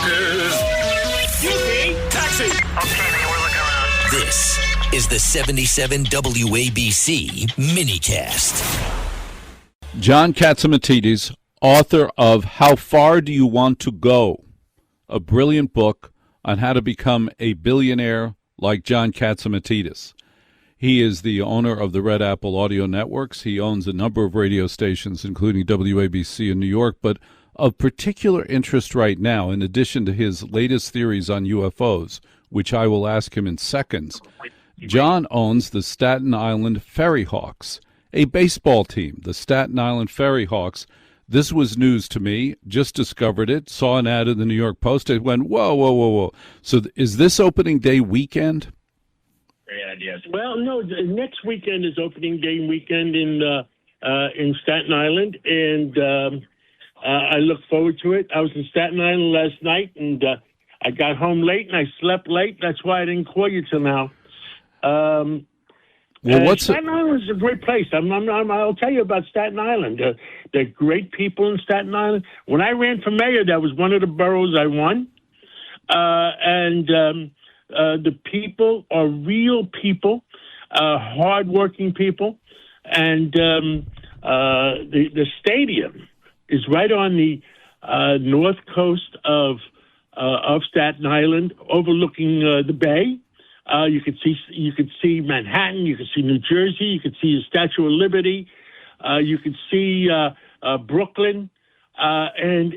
Yorkers. Excuse me, taxi. Okay, man, we're looking around. This is the 77 WABC minicast. John Catsimatidis, author of How Far Do You Want to Go? A brilliant book on how to become a billionaire like John Catsimatidis. He is the owner of the Red Apple Audio Networks. He owns a number of radio stations, including WABC in New York, but of particular interest right now, in addition to his latest theories on UFOs, which I will ask him in seconds, John owns the Staten Island Ferry Hawks, a baseball team, the Staten Island Ferry Hawks. This was news to me, just discovered it, saw an ad in the New York Post. I went, whoa. So is this opening day weekend? Great idea. Well, no, next weekend is opening day weekend in Staten Island, and I look forward to it. I was in Staten Island last night, and I got home late, and I slept late. That's why I didn't call you till now. Staten Island is a great place. I'll tell you about Staten Island. They're great people in Staten Island. When I ran for mayor, that was one of the boroughs I won. The people are real people, hardworking people, and the stadium is right on the north coast of Staten Island, overlooking the bay. You could see Manhattan, you could see New Jersey, you could see the Statue of Liberty, you could see Brooklyn, and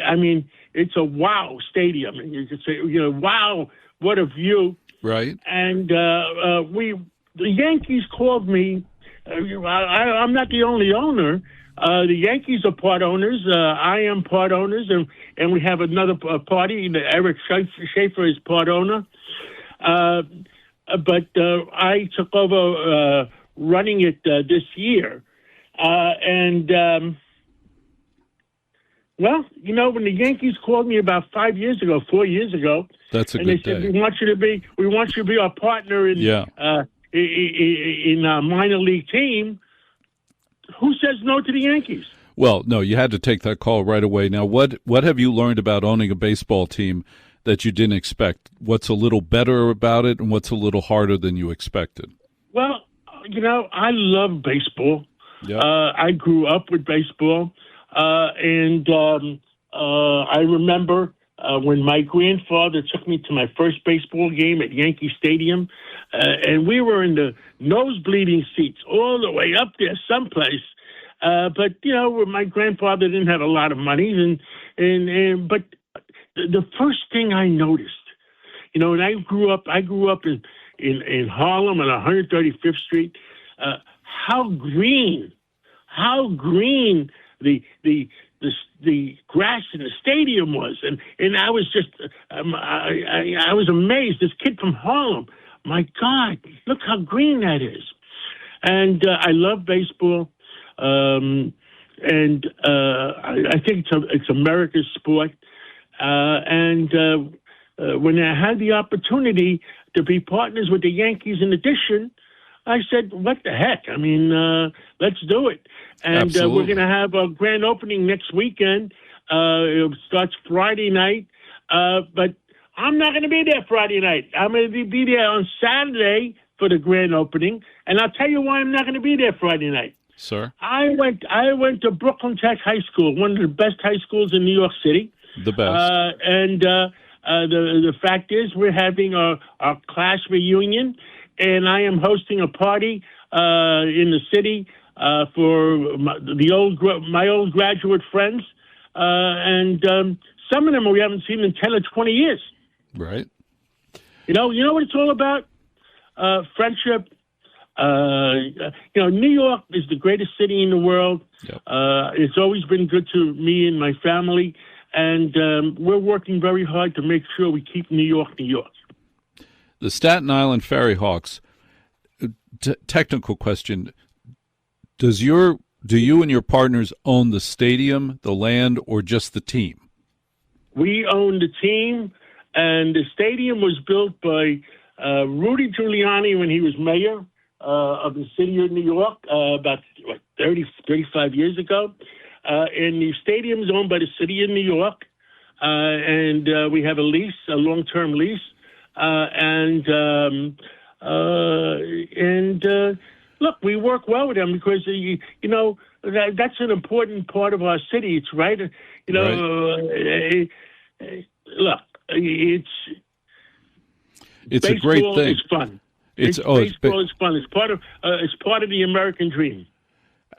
I mean, it's a wow stadium. And you could say, wow, what a view! Right. And the Yankees called me. I'm not the only owner. The Yankees are part owners. I am part owners, and we have another party. Eric Schaefer is part owner. But I took over running it this year. Well, when the Yankees called me about 4 years ago, that's a and good they said, day. we want you to be our partner in a minor league team. Who says no to the Yankees? Well, no, you had to take that call right away. Now, what have you learned about owning a baseball team that you didn't expect? What's a little better about it, and what's a little harder than you expected? Well, I love baseball. Yep. I grew up with baseball, and I remember when my grandfather took me to my first baseball game at Yankee Stadium, and we were in the nosebleeding seats all the way up there someplace. But my grandfather didn't have a lot of money, but the first thing I noticed, when I grew up in Harlem on 135th Street, how green the grass in the stadium was, and I was just I was amazed. This kid from Harlem, my God, look how green that is. And I love baseball, and I think it's America's sport. And when I had the opportunity to be partners with the Yankees in addition, I said, what the heck? I mean, let's do it. And we're going to have a grand opening next weekend. It starts Friday night. But I'm not going to be there Friday night. I'm going to be there on Saturday for the grand opening. And I'll tell you why I'm not going to be there Friday night. Sir? I went to Brooklyn Tech High School, one of the best high schools in New York City. The best. The fact is, we're having our class reunion, and I am hosting a party in the city for my old graduate friends, and some of them we haven't seen in 10 or 20 years. Right. You know what it's all about? Friendship. New York is the greatest city in the world. Yep. It's always been good to me and my family. And we're working very hard to make sure we keep New York, New York. The Staten Island Ferry Hawks, technical question, do you and your partners own the stadium, the land, or just the team? We own the team, and the stadium was built by Rudy Giuliani when he was mayor of the city of New York about 35 years ago. And the stadium is owned by the city of New York. and we have a lease, a long-term lease, look, we work well with them because that's an important part of our city. It's right. Look, it's a great thing. It's fun. Baseball is fun. It's part of the American dream.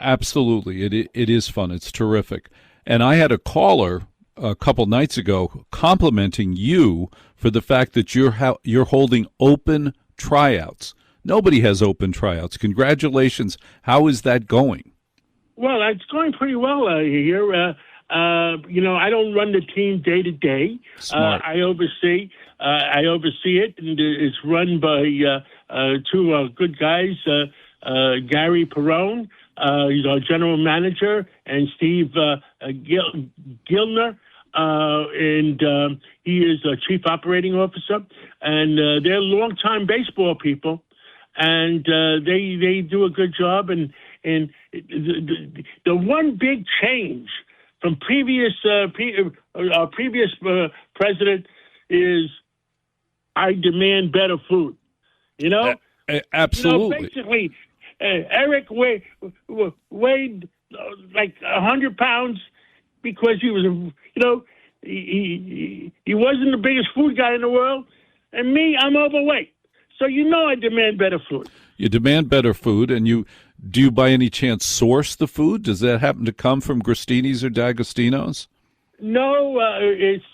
Absolutely, it is fun. It's terrific. And I had a caller a couple nights ago complimenting you for the fact that you're holding open tryouts. Nobody has open tryouts. Congratulations. How is that going? Well, it's going pretty well here. I don't run the team day to day. Smart. I oversee it, and it's run by two good guys, Gary Perrone, he's our general manager, and Steve Gilner, and he is a chief operating officer. And they're longtime baseball people, and they do a good job. And the one big change from our previous president is I demand better food. Absolutely. Basically, Eric weighed like 100 pounds because he was, he wasn't the biggest food guy in the world, and me, I'm overweight. So I demand better food. You demand better food, and do you by any chance source the food? Does that happen to come from Gristini's or D'Agostino's? No, it's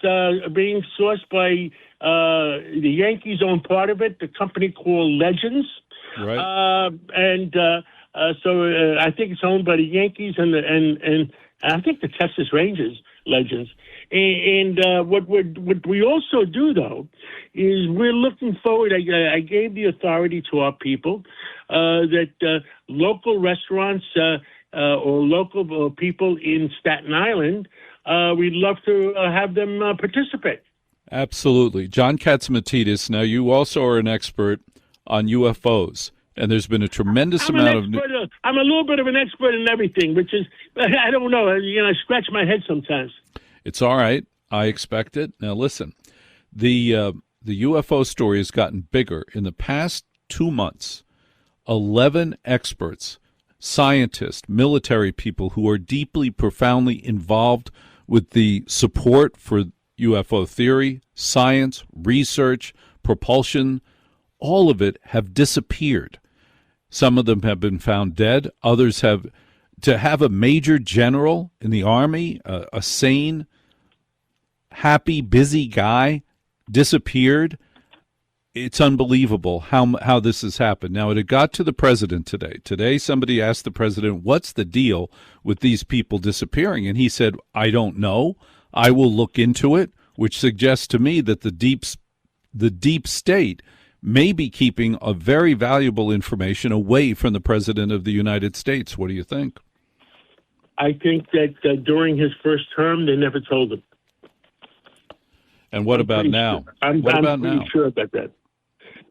being sourced by the Yankees own part of it, the company called Legends. Right. So I think it's owned by the Yankees and I think the Texas Rangers Legends. And what we also do, though, is we're looking forward. I gave the authority to our people that local restaurants or local people in Staten Island, we'd love to have them participate. Absolutely. John Catsimatidis, now you also are an expert on UFOs, and there's been a tremendous amount of... I'm a little bit of an expert in everything, which is, I don't know, I scratch my head sometimes. It's all right. I expect it. Now, listen, the UFO story has gotten bigger. In the past 2 months, 11 experts, scientists, military people who are deeply, profoundly involved with the support for UFO theory, science, research, propulsion, all of it have disappeared. Some of them have been found dead. Others have. To have a major general in the Army, a sane, happy, busy guy, disappeared, it's unbelievable how this has happened. Now, it got to the president today. Today, somebody asked the president, what's the deal with these people disappearing? And he said, I don't know. I will look into it, which suggests to me that the deep state may be keeping a very valuable information away from the president of the United States. What do you think? I think that during his first term, they never told him. And what about now? Sure. I'm pretty sure about that.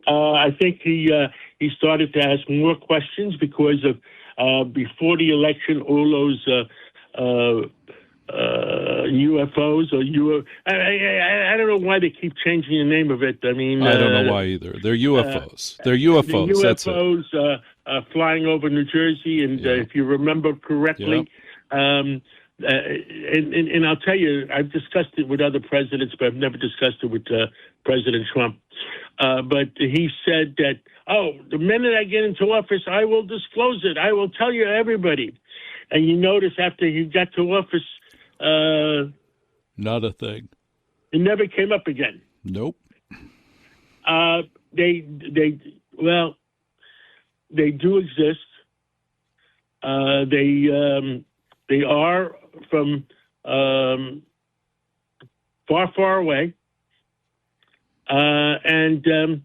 I think he started to ask more questions because of before the election, all those UFOs or I don't know why they keep changing the name of it. I mean, I don't know why either. They're UFOs. They're UFOs. The That's it. UFOs flying over New Jersey, and if you remember correctly. And I'll tell you, I've discussed it with other presidents, but I've never discussed it with President Trump. But he said that, the minute I get into office, I will disclose it. I will tell you everybody. And you notice after he got to office, not a thing. It never came up again. Nope. They do exist. They are from far away, and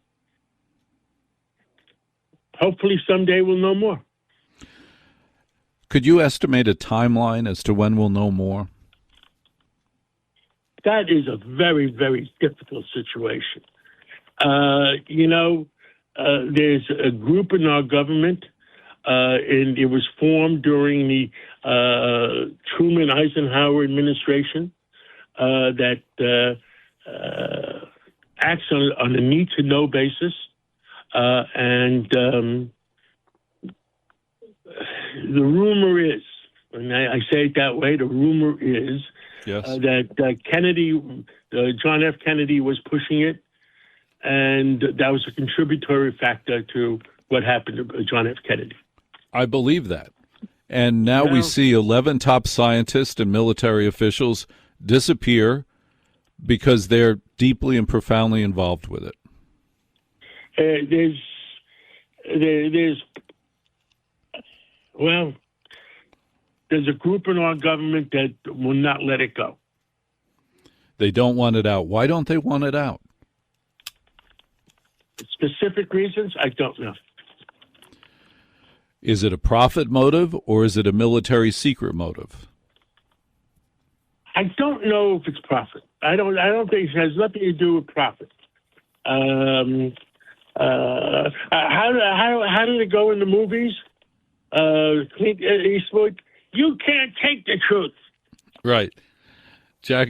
hopefully someday we'll know more. Could you estimate a timeline as to when we'll know more? That is a very, very difficult situation. There's a group in our government, and it was formed during the Truman Eisenhower administration. that acts on a need-to-know basis, and the rumor is, and I say it that way, the rumor is that Kennedy, John F. Kennedy was pushing it, and that was a contributory factor to what happened to John F. Kennedy. I believe that. And now we see 11 top scientists and military officials disappear because they're deeply and profoundly involved with it. There's a group in our government that will not let it go. They don't want it out. Why don't they want it out? Specific reasons, I don't know. Is it a profit motive or is it a military secret motive? I don't know if it's profit. I don't think it has nothing to do with profit. How did it go in the movies? Clint Eastwood, you can't take the truth. Right. Jack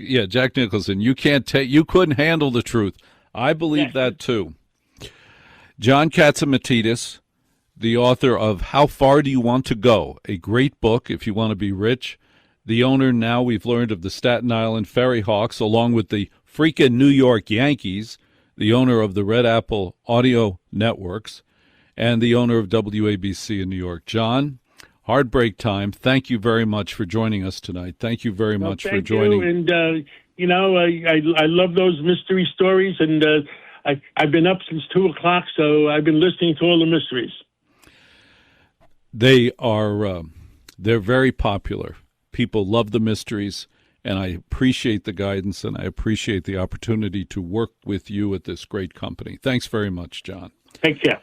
Nicholson, you couldn't handle the truth. I believe that too. John Catsimatidis, the author of How Far Do You Want to Go? A great book if you want to be rich. The owner, now we've learned, of the Staten Island Ferry Hawks, along with the freaking New York Yankees, the owner of the Red Apple Audio Networks, and the owner of WABC in New York. John, heartbreak time. Thank you very much for joining us tonight. Thank you very much for joining. And, I love those mystery stories, and I've been up since 2 o'clock, so I've been listening to all the mysteries. They are, they're very popular. People love the mysteries, and I appreciate the guidance, and I appreciate the opportunity to work with you at this great company. Thanks very much, John. Take care.